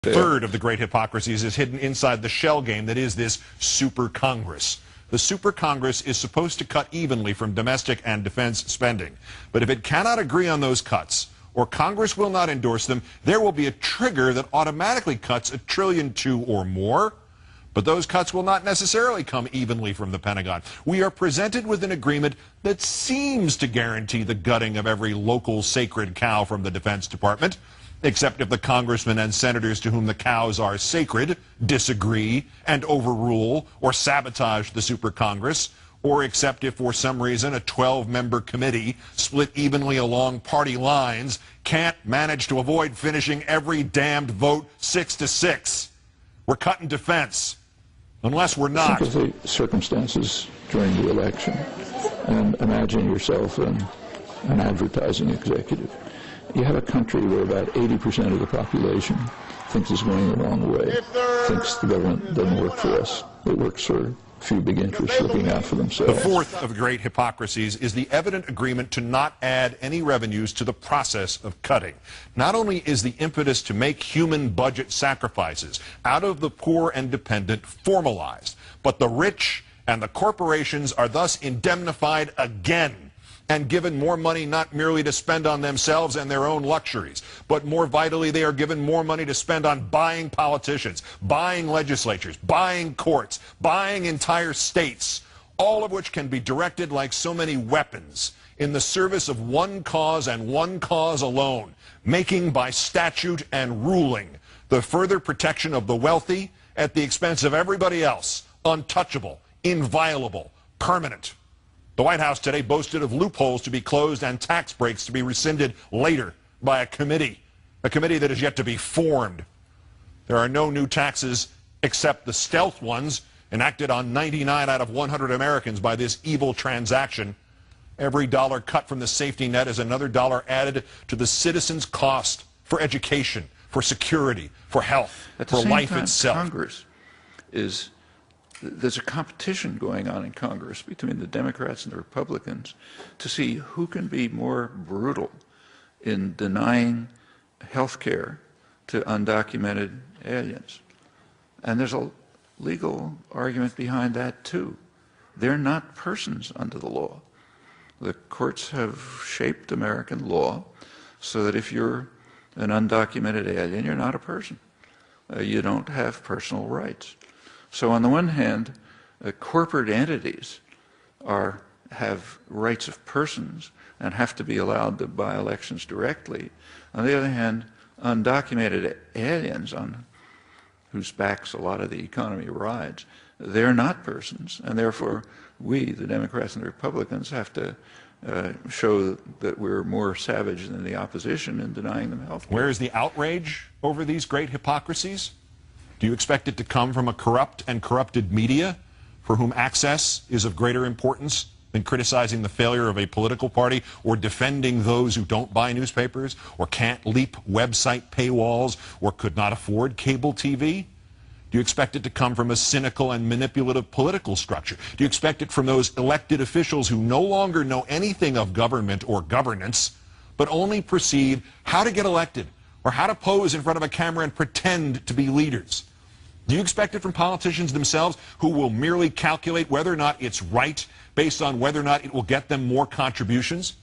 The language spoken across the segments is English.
Third of the great hypocrisies is hidden inside the shell game that is this super Congress. The super Congress is supposed to cut evenly from domestic and defense spending. But if it cannot agree on those cuts, or Congress will not endorse them, there will be a trigger that automatically cuts $1.2 trillion or more. But those cuts will not necessarily come evenly from the Pentagon. We are presented with an agreement that seems to guarantee the gutting of every local sacred cow from the Defense Department, except if the congressmen and senators to whom the cows are sacred disagree and overrule or sabotage the super Congress, or except if for some reason a 12-member committee split evenly along party lines can't manage to avoid finishing every damned vote 6-6. We're cutting defense. Unless we're not. Think of the circumstances during the election and imagine yourself an advertising executive. You have a country where about 80% of the population thinks it's going the wrong way, thinks the government doesn't work for us. It works for a few big interests looking out for themselves. The fourth of the great hypocrisies is the evident agreement to not add any revenues to the process of cutting. Not only is the impetus to make human budget sacrifices out of the poor and dependent formalized, but the rich and the corporations are thus indemnified again and given more money not merely to spend on themselves and their own luxuries, but more vitally they are given more money to spend on buying politicians, buying legislatures, buying courts, buying entire states, all of which can be directed like so many weapons in the service of one cause and one cause alone, making by statute and ruling the further protection of the wealthy at the expense of everybody else, untouchable, inviolable, permanent. The White House today boasted of loopholes to be closed and tax breaks to be rescinded later by a committee that is yet to be formed. There are no new taxes except the stealth ones enacted on 99 out of 100 Americans by this evil transaction. Every dollar cut from the safety net is another dollar added to the citizens' cost for education, for security, for health, for life itself. Congress there's a competition going on in Congress between the Democrats and the Republicans to see who can be more brutal in denying health care to undocumented aliens. And there's a legal argument behind that, too. They're not persons under the law. The courts have shaped American law so that if you're an undocumented alien, you're not a person. You don't have personal rights. So on the one hand, corporate entities have rights of persons and have to be allowed to buy elections directly. On the other hand, undocumented aliens on whose backs a lot of the economy rides, they're not persons, and therefore we, the Democrats and the Republicans, have to show that we're more savage than the opposition in denying them health care. Where is the outrage over these great hypocrisies? Do you expect it to come from a corrupt and corrupted media for whom access is of greater importance than criticizing the failure of a political party or defending those who don't buy newspapers or can't leap website paywalls or could not afford cable TV? Do you expect it to come from a cynical and manipulative political structure? Do you expect it from those elected officials who no longer know anything of government or governance, but only perceive how to get elected or how to pose in front of a camera and pretend to be leaders? Do you expect it from politicians themselves who will merely calculate whether or not it's right based on whether or not it will get them more contributions?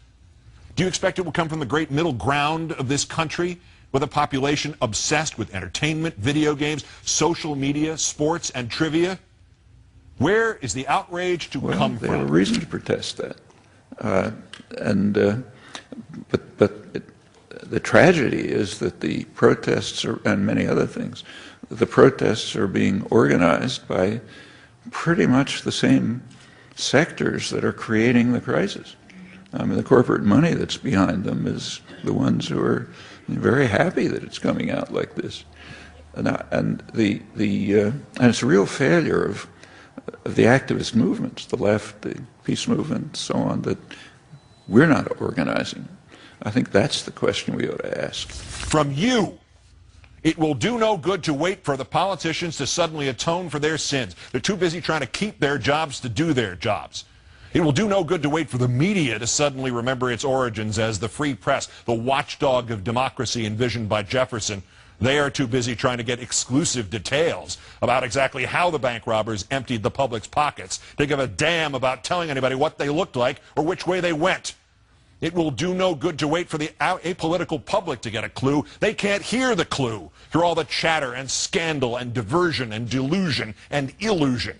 Do you expect it will come from the great middle ground of this country with a population obsessed with entertainment, video games, social media, sports, and trivia? Where is the outrage to come from? They have a reason to protest that. But the tragedy is that the protests and many other things, the protests are being organized by pretty much the same sectors that are creating the crisis. I mean, the corporate money that's behind them is the ones who are very happy that it's coming out like this. And it's a real failure of the activist movements, the left, the peace movement, so on, that we're not organizing. I think that's the question we ought to ask. From you, it will do no good to wait for the politicians to suddenly atone for their sins. They're too busy trying to keep their jobs to do their jobs. It will do no good to wait for the media to suddenly remember its origins as the free press, the watchdog of democracy envisioned by Jefferson. They are too busy trying to get exclusive details about exactly how the bank robbers emptied the public's pockets to give a damn about telling anybody what they looked like or which way they went. It will do no good to wait for the apolitical public to get a clue. They can't hear the clue through all the chatter and scandal and diversion and delusion and illusion.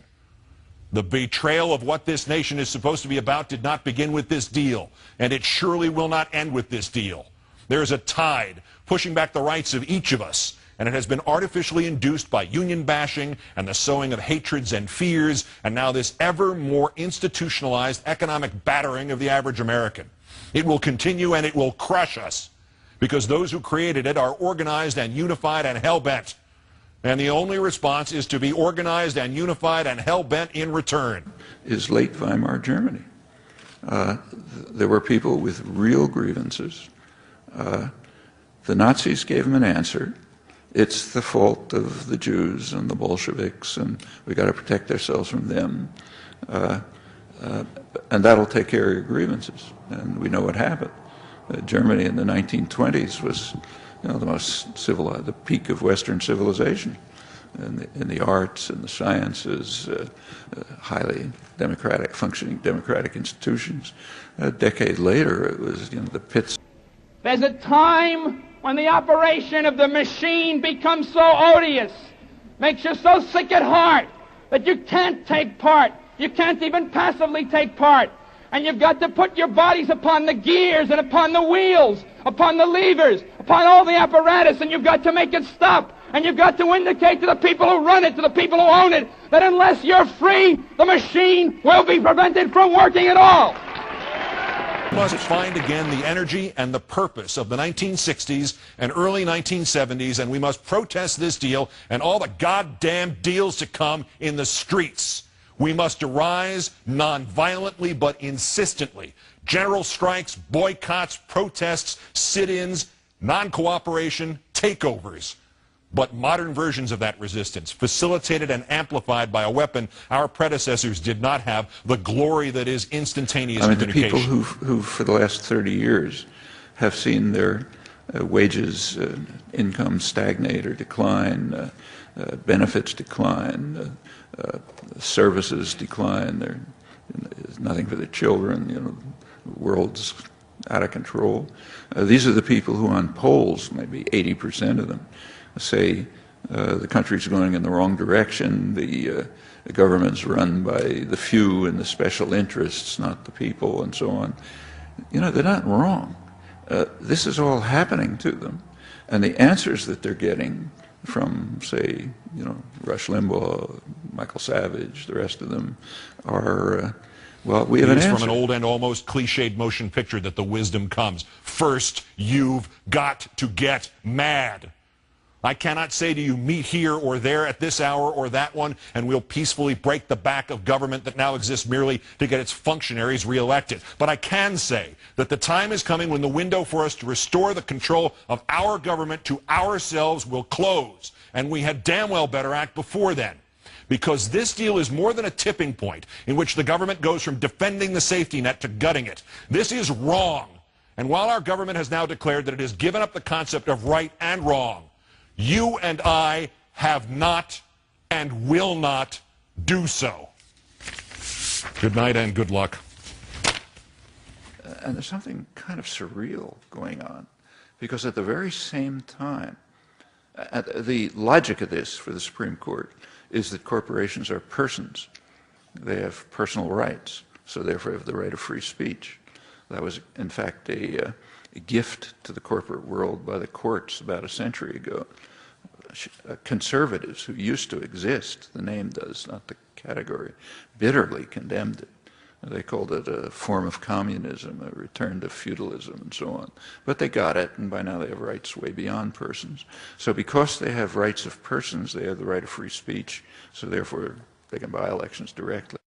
The betrayal of what this nation is supposed to be about did not begin with this deal, and it surely will not end with this deal. There is a tide pushing back the rights of each of us, and it has been artificially induced by union bashing and the sowing of hatreds and fears, and now this ever more institutionalized economic battering of the average American. It will continue, and it will crush us, because those who created it are organized and unified and hell-bent. And the only response is to be organized and unified and hell-bent in return. Is late Weimar Germany. There were people with real grievances. The Nazis gave them an answer. It's the fault of the Jews and the Bolsheviks, and we've got to protect ourselves from them. And that'll take care of your grievances. And we know what happened. Germany in the 1920s was, the most civilized, the peak of Western civilization, in the arts and the sciences, highly democratic, functioning democratic institutions. A decade later, it was the pits. There's a time when the operation of the machine becomes so odious, makes you so sick at heart that you can't take part. You can't even passively take part. And you've got to put your bodies upon the gears and upon the wheels, upon the levers, upon all the apparatus, and you've got to make it stop. And you've got to indicate to the people who run it, to the people who own it, that unless you're free, the machine will be prevented from working at all. We must find again the energy and the purpose of the 1960s and early 1970s, and we must protest this deal and all the goddamn deals to come in the streets. We must arise non-violently but insistently. General strikes, boycotts, protests, sit-ins, non-cooperation, takeovers. But modern versions of that resistance, facilitated and amplified by a weapon our predecessors did not have, the glory that is instantaneous communication. The people who for the last 30 years have seen their wages, income stagnate or decline, benefits decline, services decline, there's nothing for the children, the world's out of control. These are the people who on polls, maybe 80% of them, say the country's going in the wrong direction, the government's run by the few and the special interests, not the people, and so on. They're not wrong. This is all happening to them, and the answers that they're getting from, say, Rush Limbaugh, Michael Savage, the rest of them, are, well, we have an answer. From an old and almost cliched motion picture that the wisdom comes. First, you've got to get mad. I cannot say to you, meet here or there at this hour or that one, and we'll peacefully break the back of government that now exists merely to get its functionaries reelected. But I can say that the time is coming when the window for us to restore the control of our government to ourselves will close, and we had damn well better act before then. Because this deal is more than a tipping point in which the government goes from defending the safety net to gutting it. This is wrong. And while our government has now declared that it has given up the concept of right and wrong, you and I have not and will not do so. Good night and good luck. And there's something kind of surreal going on, because at the very same time, the logic of this for the Supreme Court is that corporations are persons. They have personal rights, so therefore have the right of free speech. That was, in fact, a gift to the corporate world by the courts about a century ago. Conservatives who used to exist, the name does, not the category, bitterly condemned it. They called it a form of communism, a return to feudalism, and so on. But they got it, and by now they have rights way beyond persons. So because they have rights of persons, they have the right of free speech, so therefore they can buy elections directly.